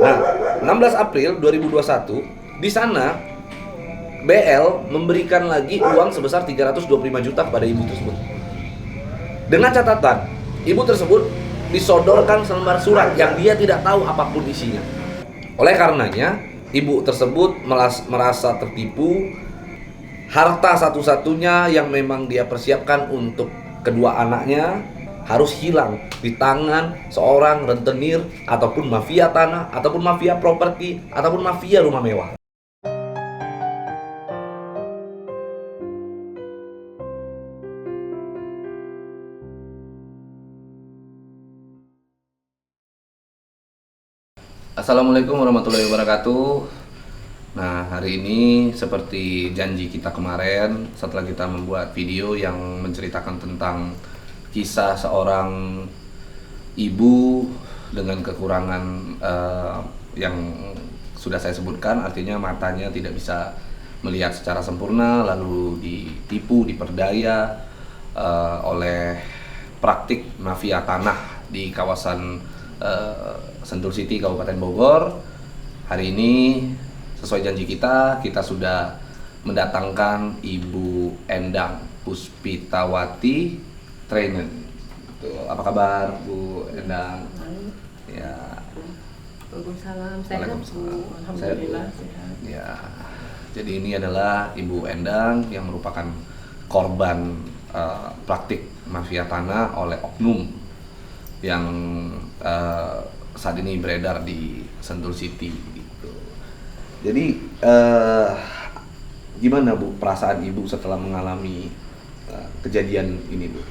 Nah, 16 April 2021 di sana BL memberikan lagi uang sebesar 325 juta kepada ibu tersebut. Dengan catatan, ibu tersebut disodorkan selembar surat yang dia tidak tahu apapun isinya. Oleh karenanya, ibu tersebut merasa tertipu. Harta satu-satunya yang memang dia persiapkan untuk kedua anaknya harus hilang di tangan seorang rentenir ataupun mafia tanah ataupun mafia properti ataupun mafia rumah mewah. Assalamualaikum warahmatullahi wabarakatuh. Nah, hari ini seperti janji kita kemarin, setelah kita membuat video yang menceritakan tentang kisah seorang ibu dengan kekurangan yang sudah saya sebutkan, artinya matanya tidak bisa melihat secara sempurna, lalu ditipu, diperdaya oleh praktik mafia tanah di kawasan Sentul City, Kabupaten Bogor. Hari ini sesuai janji kita sudah mendatangkan Ibu Endang Puspitawati Trainen. Apa kabar Bu Endang? Ya. Waalaikumsalam. Sehat Bu. Alhamdulillah sehat. Ya. Jadi ini adalah Ibu Endang yang merupakan korban praktik mafia tanah oleh oknum yang saat ini beredar di Sentul City gitu. Jadi gimana Bu perasaan Ibu setelah mengalami kejadian ini Bu?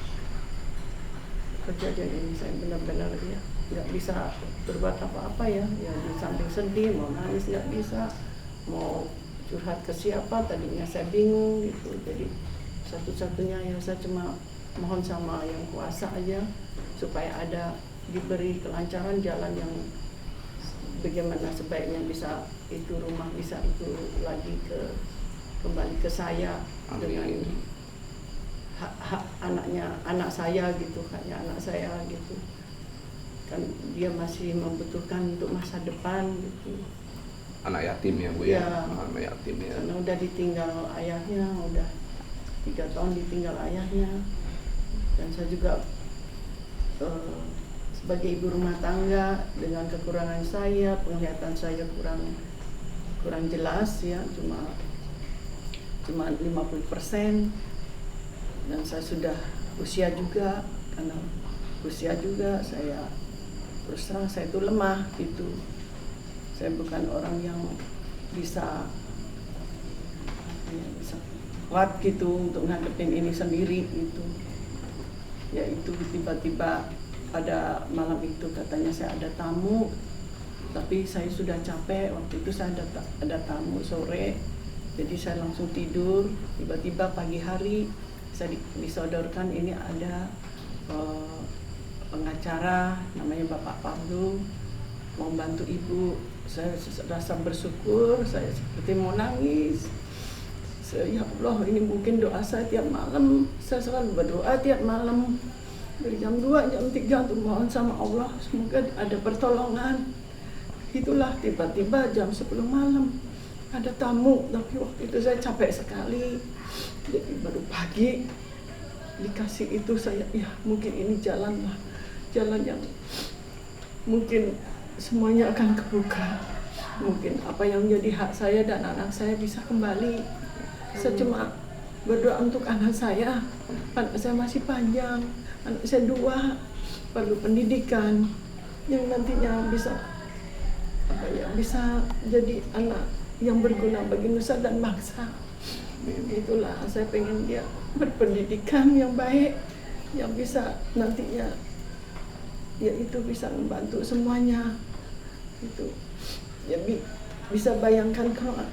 Kejadian ini saya benar-benar ya nggak bisa berbuat apa-apa ya. Ya di samping sedih, mau nangis nggak bisa, mau curhat ke siapa tadinya saya bingung gitu. Jadi satu-satunya yang saya cuma mohon sama yang kuasa aja supaya ada diberi kelancaran jalan yang bagaimana sebaiknya bisa itu rumah bisa itu lagi kembali ke saya. Amin. Dengan hak anak saya gitu, haknya anak saya gitu kan, dia masih membutuhkan untuk masa depan gitu. Anak yatim ya Bu ya? Anak yatim ya. Karena udah ditinggal ayahnya, udah 3 tahun ditinggal ayahnya, dan saya juga sebagai ibu rumah tangga dengan kekurangan saya, penglihatan saya kurang jelas ya, cuma 50%. Dan saya sudah usia juga, karena usia juga saya terus terang saya itu lemah gitu. Saya bukan orang yang bisa kuat gitu untuk ngadepin ini sendiri gitu. Ya itu tiba-tiba pada malam itu katanya saya ada tamu, tapi saya sudah capek. Waktu itu saya ada tamu sore, jadi saya langsung tidur. Tiba-tiba pagi hari saya disodorkan ini ada pengacara namanya Bapak Pardu mau bantu ibu. Saya rasa bersyukur, saya seperti mau nangis. Ya Allah, ini mungkin doa saya tiap malam. Saya selalu berdoa tiap malam dari jam 2, jam 3 untuk mohon sama Allah semoga ada pertolongan. Itulah tiba-tiba jam 10 malam ada tamu, tapi waktu itu saya capek sekali. Jadi baru pagi dikasih itu, saya ya mungkin ini jalan yang mungkin semuanya akan kebuka. Mungkin apa yang menjadi hak saya dan anak saya bisa kembali. Saya cuma berdoa untuk anak saya masih panjang, anak saya 2 perlu pendidikan yang nantinya bisa bisa jadi anak yang berguna bagi nusa dan bangsa. Itulah saya pengen dia berpendidikan yang baik, yang bisa nantinya ya itu bisa membantu semuanya. Itu ya bisa bayangkan kalau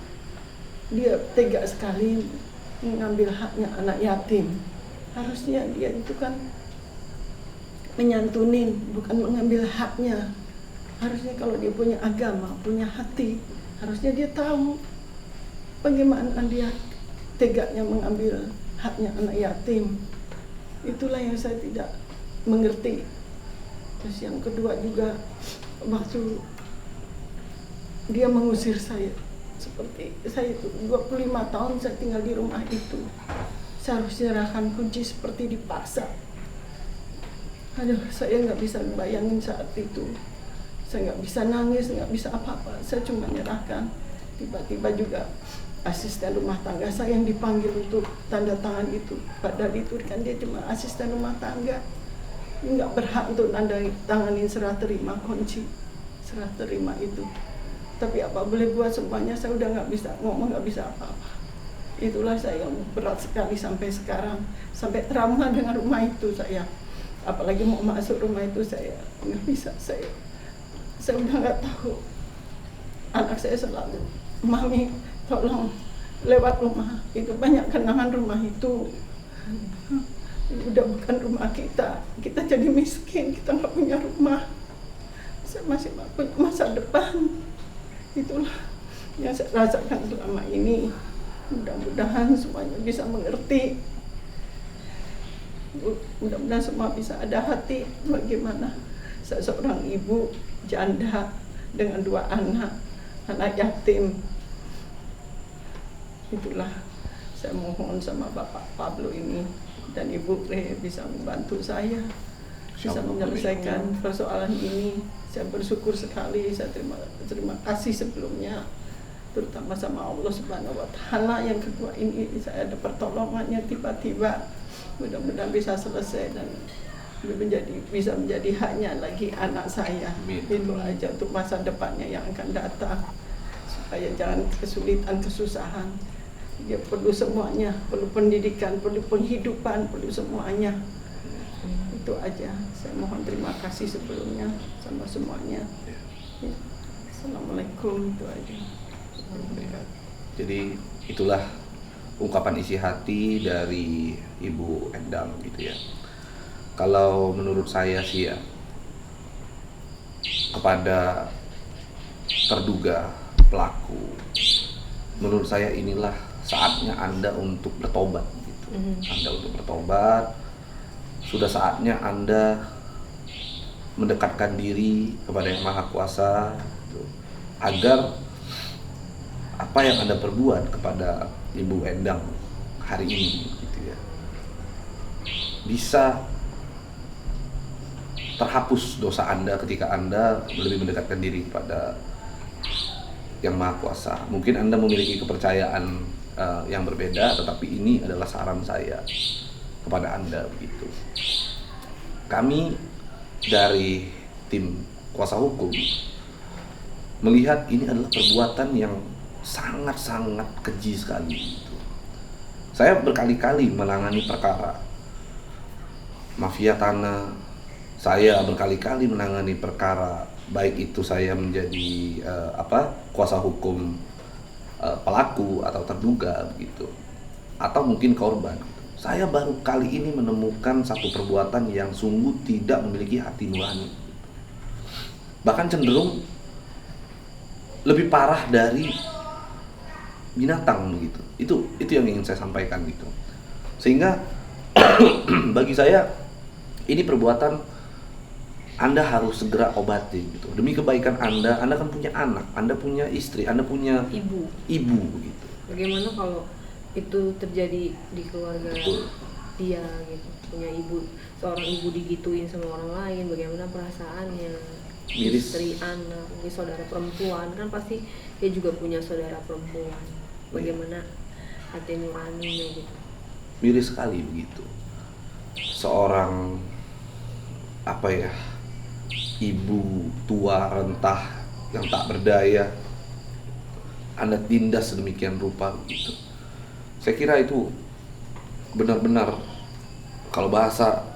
dia tega sekali mengambil haknya anak yatim. Harusnya dia itu kan menyantunin, bukan mengambil haknya. Harusnya kalau dia punya agama, punya hati, harusnya dia tahu bagaimana dia teganya mengambil haknya anak yatim. Itulah yang saya tidak mengerti. Terus yang kedua juga, waktu dia mengusir saya. Seperti saya itu 25 tahun saya tinggal di rumah itu. Saya harus menyerahkan kunci seperti dipaksa. Aduh, saya nggak bisa bayangin saat itu. Saya nggak bisa nangis, nggak bisa apa-apa. Saya cuma menyerahkan. Tiba-tiba juga asisten rumah tangga saya yang dipanggil untuk tanda tangan itu. Padahal itu kan dia cuma asisten rumah tangga. Nggak berhak untuk tanda tanganin serah terima kunci. Serah terima itu. Tapi apa boleh buat, semuanya saya udah nggak bisa ngomong, nggak bisa apa-apa. Itulah saya yang berat sekali sampai sekarang, sampai trauma dengan rumah itu saya. Apalagi mau masuk rumah itu saya nggak bisa, saya udah nggak tahu. Anak saya selalu, "Mami, tolong lewat rumah itu, banyak kenangan rumah itu. Udah bukan rumah kita jadi miskin, kita nggak punya rumah. Saya masih nggak punya masa depan." Itulah yang saya rasakan selama ini. Mudah-mudahan semuanya bisa mengerti. Mudah-mudahan semua bisa ada hati bagaimana saya seorang ibu janda dengan 2 anak yatim. Itulah saya mohon sama Bapak Pablo ini dan Ibu Re bisa membantu saya, bisa menyelesaikan persoalan ini. Saya bersyukur sekali, saya terima kasih sebelumnya, terutama sama Allah Subhanahu wa Ta'ala yang kedua ini saya ada pertolongannya tiba-tiba. Mudah-mudahan bisa selesai dan bisa menjadi haknya lagi anak saya. Itu aja untuk masa depannya yang akan datang, supaya jangan kesulitan, kesusahan. Dia perlu semuanya, perlu pendidikan, perlu penghidupan, perlu semuanya. Itu aja. Saya mohon terima kasih sebelumnya sama semuanya. Ya. Assalamualaikum, itu aja. Jadi itulah ungkapan isi hati dari Ibu Endang gitu ya. Kalau menurut saya sih ya, kepada terduga pelaku, menurut saya inilah saatnya Anda untuk bertobat gitu. Anda untuk bertobat. Sudah saatnya Anda mendekatkan diri kepada Yang Maha Kuasa gitu, agar apa yang Anda perbuat kepada Ibu Endang hari ini gitu ya, bisa terhapus dosa Anda ketika Anda lebih mendekatkan diri kepada Yang Maha Kuasa. Mungkin Anda memiliki kepercayaan yang berbeda, tetapi ini adalah saran saya kepada Anda begitu. Kami dari tim kuasa hukum melihat ini adalah perbuatan yang sangat-sangat keji sekali gitu. Saya berkali-kali menangani perkara mafia tanah, saya berkali-kali menangani perkara, baik itu saya menjadi kuasa hukum pelaku atau terduga begitu, atau mungkin korban. Saya baru kali ini menemukan satu perbuatan yang sungguh tidak memiliki hati nurani, bahkan cenderung lebih parah dari binatang gitu. Itu yang ingin saya sampaikan gitu. Sehingga bagi saya ini perbuatan Anda harus segera obati gitu. Demi kebaikan Anda kan punya anak, Anda punya istri, Anda punya ibu gitu. Bagaimana kalau itu terjadi di keluarga dia gitu, punya ibu, seorang ibu digituin sama orang lain, bagaimana perasaannya? Miris. Istri, anak, mungkin saudara perempuan, kan pasti dia juga punya saudara perempuan, bagaimana hati nuraninya gitu. Miris sekali begitu, seorang ibu tua rentah yang tak berdaya Anda tindas sedemikian rupa begitu. Saya kira itu benar-benar, kalau bahasa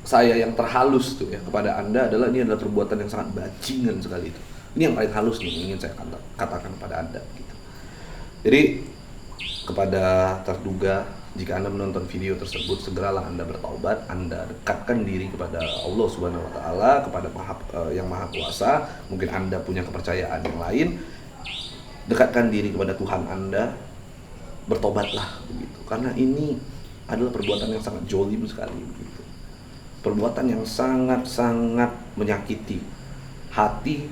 saya yang terhalus tuh ya kepada Anda adalah, ini adalah perbuatan yang sangat bajingan sekali itu. Ini yang paling halus nih ingin saya katakan kepada Anda gitu. Jadi kepada terduga, jika Anda menonton video tersebut, segeralah Anda bertaubat, Anda dekatkan diri kepada Allah Subhanahu wa Ta'ala, kepada Yang Maha Kuasa. Mungkin Anda punya kepercayaan yang lain, dekatkan diri kepada Tuhan Anda, bertobatlah begitu. Karena ini adalah perbuatan yang sangat zolim sekali begitu. Perbuatan yang sangat-sangat menyakiti hati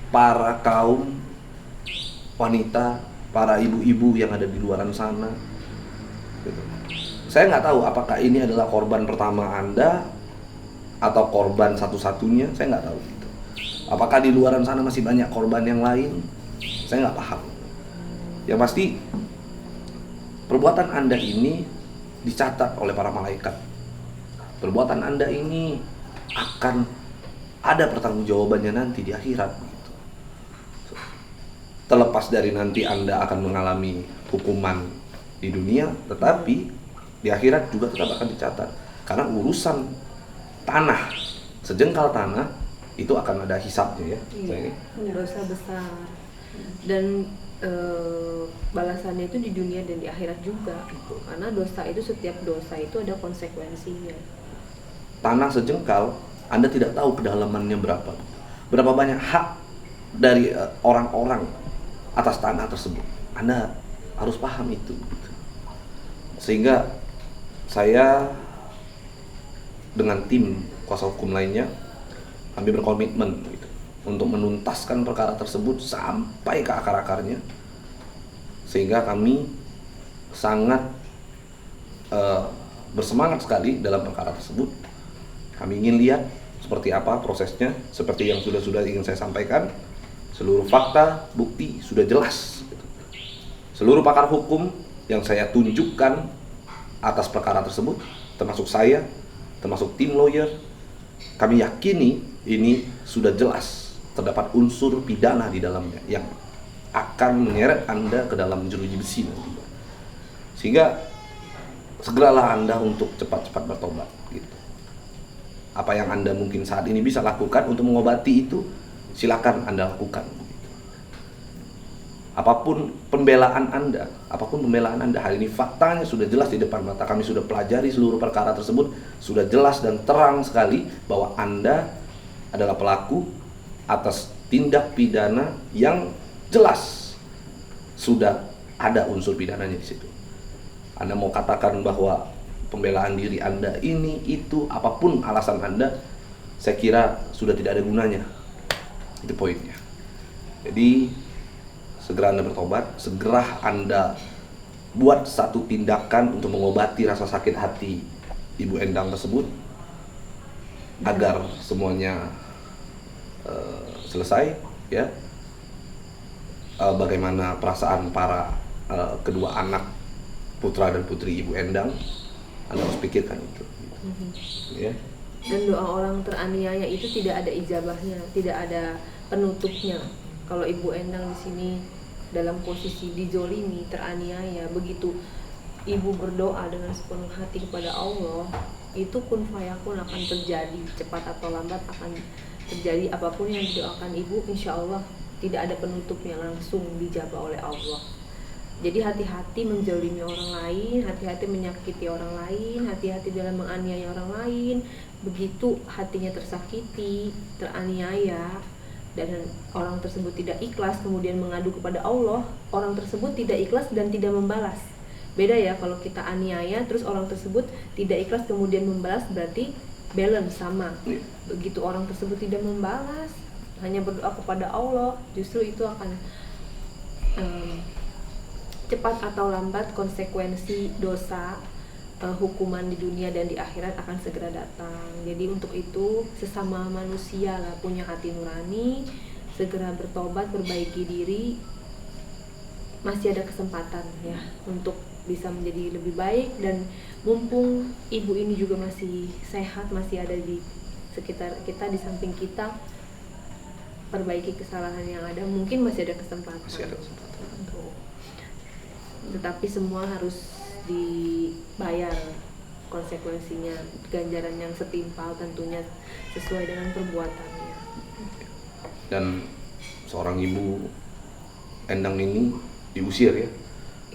para kaum wanita, para ibu-ibu yang ada di luaran sana. Gitu. Saya nggak tahu apakah ini adalah korban pertama Anda atau korban satu-satunya, saya nggak tahu. Gitu. Apakah di luaran sana masih banyak korban yang lain? Saya nggak paham. Yang pasti perbuatan Anda ini dicatat oleh para malaikat. Perbuatan Anda ini akan ada pertanggungjawabannya nanti di akhirat. Gitu. Terlepas dari nanti Anda akan mengalami hukuman di dunia, tetapi di akhirat juga tetap akan dicatat. Karena urusan tanah, sejengkal tanah itu akan ada hisabnya ya. Iya, dosa besar. Dan balasannya itu di dunia dan di akhirat juga. Karena dosa itu, setiap dosa itu ada konsekuensinya. Tanah sejengkal, Anda tidak tahu kedalamannya berapa. Berapa banyak hak dari orang-orang atas tanah tersebut. Anda harus paham itu. Sehingga saya dengan tim kuasa hukum lainnya, kami berkomitmen gitu, untuk menuntaskan perkara tersebut sampai ke akar-akarnya. Sehingga kami sangat bersemangat sekali dalam perkara tersebut. Kami ingin lihat seperti apa prosesnya, seperti yang sudah ingin saya sampaikan. Seluruh fakta, bukti sudah jelas. Seluruh pakar hukum yang saya tunjukkan atas perkara tersebut, termasuk saya, termasuk tim lawyer, kami yakini ini sudah jelas terdapat unsur pidana di dalamnya yang akan menyeret Anda ke dalam jeruji besi nanti. Sehingga segeralah Anda untuk cepat-cepat bertobat gitu. Apa yang Anda mungkin saat ini bisa lakukan untuk mengobati itu, silakan Anda lakukan. Apapun pembelaan Anda hari ini faktanya sudah jelas di depan mata. Kami sudah pelajari seluruh perkara tersebut, sudah jelas dan terang sekali bahwa Anda adalah pelaku atas tindak pidana yang jelas sudah ada unsur pidananya di situ. Anda mau katakan bahwa pembelaan diri Anda ini, itu, apapun alasan Anda, saya kira sudah tidak ada gunanya. Itu poinnya. Jadi segera Anda bertobat, segera Anda buat satu tindakan untuk mengobati rasa sakit hati Ibu Endang tersebut agar semuanya selesai ya. Bagaimana perasaan para kedua anak putra dan putri Ibu Endang, Anda harus pikirkan itu. Ya. Dan doa orang teraniaya itu tidak ada ijabahnya, tidak ada penutupnya. Kalau Ibu Endang di sini dalam posisi dizolimi, teraniaya, begitu ibu berdoa dengan sepenuh hati kepada Allah, itu kun fayakun akan terjadi, cepat atau lambat akan terjadi. Apapun yang didoakan ibu, insya Allah tidak ada penutupnya, langsung dijabah oleh Allah. Jadi hati-hati menzalimi orang lain, hati-hati menyakiti orang lain, hati-hati dalam menganiaya orang lain. Begitu hatinya tersakiti, teraniaya, dan orang tersebut tidak ikhlas, kemudian mengadu kepada Allah, orang tersebut tidak ikhlas dan tidak membalas. Beda ya, kalau kita aniaya terus orang tersebut tidak ikhlas kemudian membalas, berarti balance, sama. Begitu orang tersebut tidak membalas, hanya berdoa kepada Allah, justru itu akan cepat atau lambat konsekuensi dosa, hukuman di dunia dan di akhirat akan segera datang. Jadi untuk itu sesama manusia lah, punya hati nurani, segera bertobat, perbaiki diri, masih ada kesempatan ya untuk bisa menjadi lebih baik. Dan mumpung ibu ini juga masih sehat, masih ada di sekitar kita, di samping kita, perbaiki kesalahan yang ada, mungkin masih ada kesempatan. Tetapi semua harus dibayar konsekuensinya, ganjaran yang setimpal tentunya sesuai dengan perbuatannya. Dan seorang ibu Endang ini diusir ya,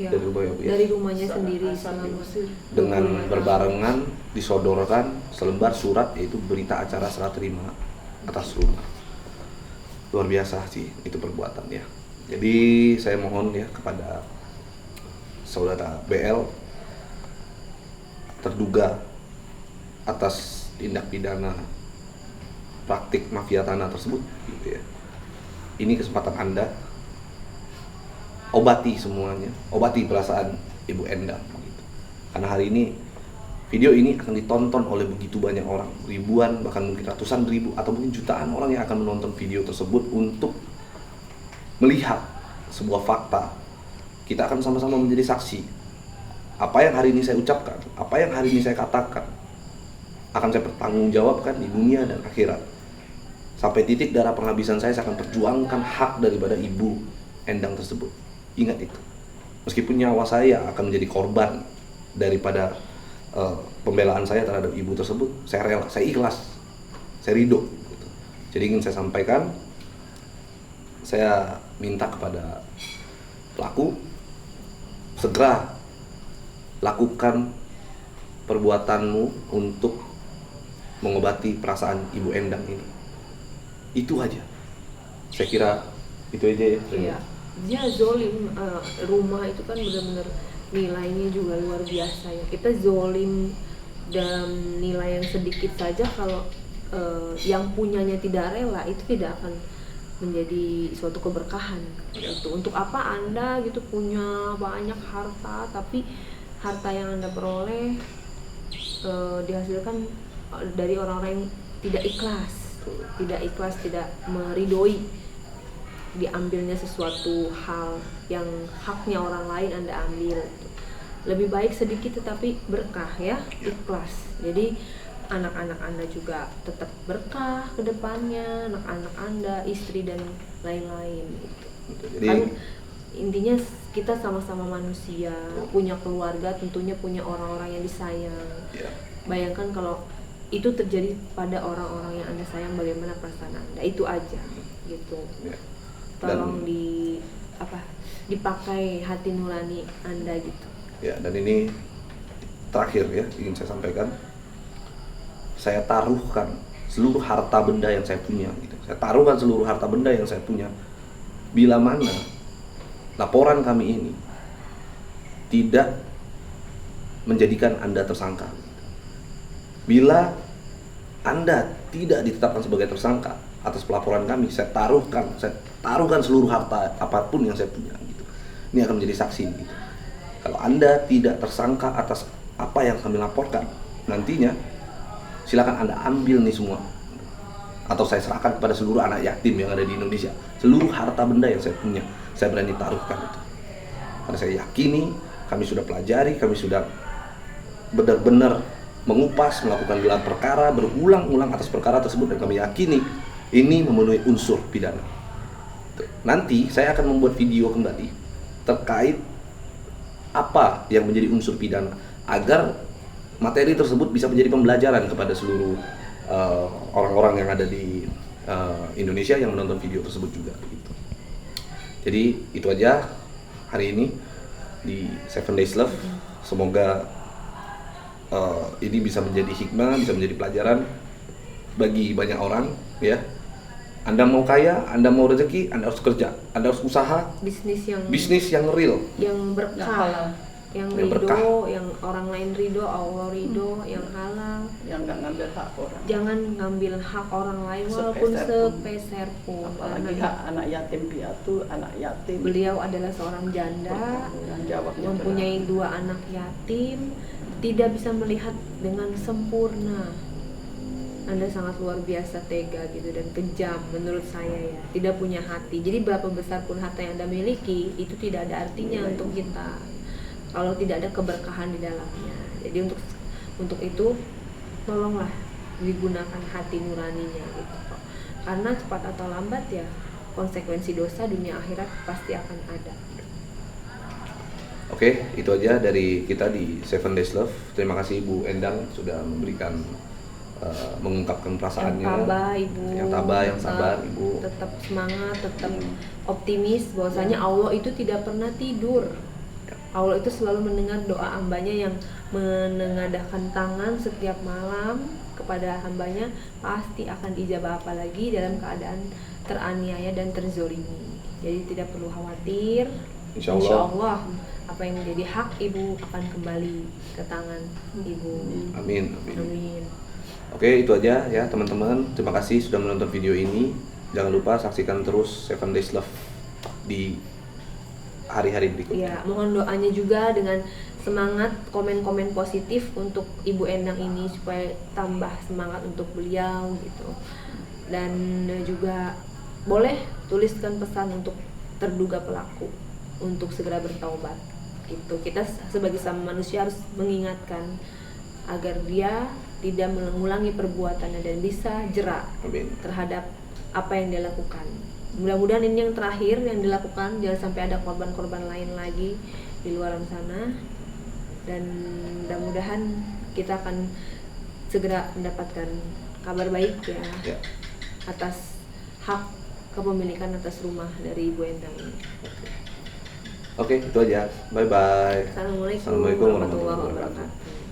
dari rumah ya, dari rumahnya sendiri selama dengan berbarengan disodorkan selembar surat, yaitu berita acara serah terima atas rumah. Luar biasa sih itu perbuatannya. Jadi saya mohon ya kepada saudara BL, terduga atas tindak pidana praktik mafia tanah tersebut gitu ya. Ini kesempatan Anda obati semuanya, obati perasaan Ibu Endang gitu. Karena hari ini video ini akan ditonton oleh begitu banyak orang, ribuan bahkan mungkin ratusan ribu atau mungkin jutaan orang yang akan menonton video tersebut untuk melihat sebuah fakta. Kita akan sama-sama menjadi saksi. Apa yang hari ini saya ucapkan, apa yang hari ini saya katakan akan saya pertanggungjawabkan di dunia dan akhirat. Sampai titik darah penghabisan saya akan perjuangkan hak daripada Ibu Endang tersebut. Ingat itu. Meskipun nyawa saya akan menjadi korban daripada pembelaan saya terhadap ibu tersebut, saya rela, saya ikhlas, saya ridho gitu. Jadi ingin saya sampaikan, saya minta kepada pelaku segera lakukan perbuatanmu untuk mengobati perasaan Ibu Endang ini. Itu aja. Saya kira itu aja ya. Iya. Dia zolim, rumah itu kan benar-benar nilainya juga luar biasa ya. Kita zolim dalam nilai yang sedikit saja, kalau yang punyanya tidak rela, itu tidak akan menjadi suatu keberkahan. Gitu. Untuk apa Anda gitu punya banyak harta, tapi harta yang Anda peroleh dihasilkan dari orang-orang yang tidak ikhlas, tidak meridoi diambilnya sesuatu hal yang haknya orang lain Anda ambil. Lebih baik sedikit tetapi berkah ya, ikhlas. Jadi anak-anak Anda juga tetap berkah ke depannya, anak-anak Anda, istri dan lain-lain gitu. Jadi Kan intinya kita sama-sama manusia, punya keluarga, tentunya punya orang-orang yang disayang. ya, Bayangkan kalau itu terjadi pada orang-orang yang Anda sayang, bagaimana perasaan Anda. Itu aja gitu. ya. Tolong dipakai hati nurani Anda gitu. Ya, dan ini terakhir ya, ingin saya sampaikan. Saya taruhkan seluruh harta benda yang saya punya gitu. Saya taruhkan seluruh harta benda yang saya punya. Bila mana laporan kami ini tidak menjadikan Anda tersangka. Bila Anda tidak ditetapkan sebagai tersangka atas pelaporan kami, saya taruhkan seluruh harta apapun yang saya punya gitu. Ini akan menjadi saksi gitu. Kalau Anda tidak tersangka atas apa yang kami laporkan, nantinya silakan Anda ambil nih semua. Atau saya serahkan kepada seluruh anak yatim yang ada di Indonesia. Seluruh harta benda yang saya punya, saya berani taruhkan itu. Karena saya yakini, kami sudah pelajari, kami sudah benar-benar mengupas, melakukan gelar perkara, berulang-ulang atas perkara tersebut, dan kami yakini ini memenuhi unsur pidana. Nanti saya akan membuat video kembali terkait apa yang menjadi unsur pidana, agar materi tersebut bisa menjadi pembelajaran kepada seluruh orang-orang yang ada di Indonesia yang menonton video tersebut juga gitu. Jadi itu aja hari ini di 7 Days Love. Semoga ini bisa menjadi hikmah, bisa menjadi pelajaran bagi banyak orang ya. Anda mau kaya, Anda mau rezeki, Anda harus kerja, Anda harus usaha, bisnis yang real, yang berkah, yang Yang ridho, berkah. yang orang lain ridho, Allah ridho, yang halal. Yang nggak ngambil hak orang. Jangan ngambil hak orang lain walaupun sepeser pun. Apalagi hak anak yatim piatu, anak yatim. Beliau adalah seorang janda, Bertanggung jawabnya mempunyai 2 anak yatim, tidak bisa melihat dengan sempurna. Anda sangat luar biasa tega gitu dan kejam menurut saya ya. Tidak punya hati. Jadi berapa besar pun harta yang Anda miliki, itu tidak ada artinya untuk kita kalau tidak ada keberkahan di dalamnya. Jadi untuk itu tolonglah digunakan hati nuraninya gitu kok. Karena cepat atau lambat ya konsekuensi dosa dunia akhirat pasti akan ada. Oke, itu aja dari kita di 7 Days Love. Terima kasih Ibu Endang sudah memberikan mengungkapkan perasaannya. Yang tabah Ibu, Yang tabah, yang sabar Ibu. Tetap semangat, tetap optimis bahwasanya Allah itu tidak pernah tidur. Allah itu selalu mendengar doa hambanya yang menengadahkan tangan setiap malam kepada hambanya, pasti akan diijabah, apalagi dalam keadaan teraniaya dan terzolimi. Jadi tidak perlu khawatir. Insya Insya Allah. Allah apa yang menjadi hak Ibu akan kembali ke tangan Ibu. Amin. Amin. Oke, itu aja ya teman-teman. Terima kasih sudah menonton video ini. Jangan lupa saksikan terus 7 Days Love di hari-hari berikutnya. Ya, mohon doanya juga dengan semangat, komen-komen positif untuk Ibu Endang ini supaya tambah semangat untuk beliau gitu. Dan juga boleh tuliskan pesan untuk terduga pelaku untuk segera bertaubat gitu. Kita sebagai sama manusia harus mengingatkan agar dia tidak mengulangi perbuatannya dan bisa jerak Amin. terhadap apa yang dia lakukan. Mudah-mudahan ini yang terakhir yang dilakukan, jangan sampai ada korban-korban lain lagi di luar sana. Dan mudah-mudahan kita akan segera mendapatkan kabar baik ya. Atas hak kepemilikan atas rumah dari Ibu Endang ini. Oke, itu aja. Bye bye. Assalamualaikum Assalamualaikum warahmatullahi warahmatullahi wabarakatuh. wabarakatuh.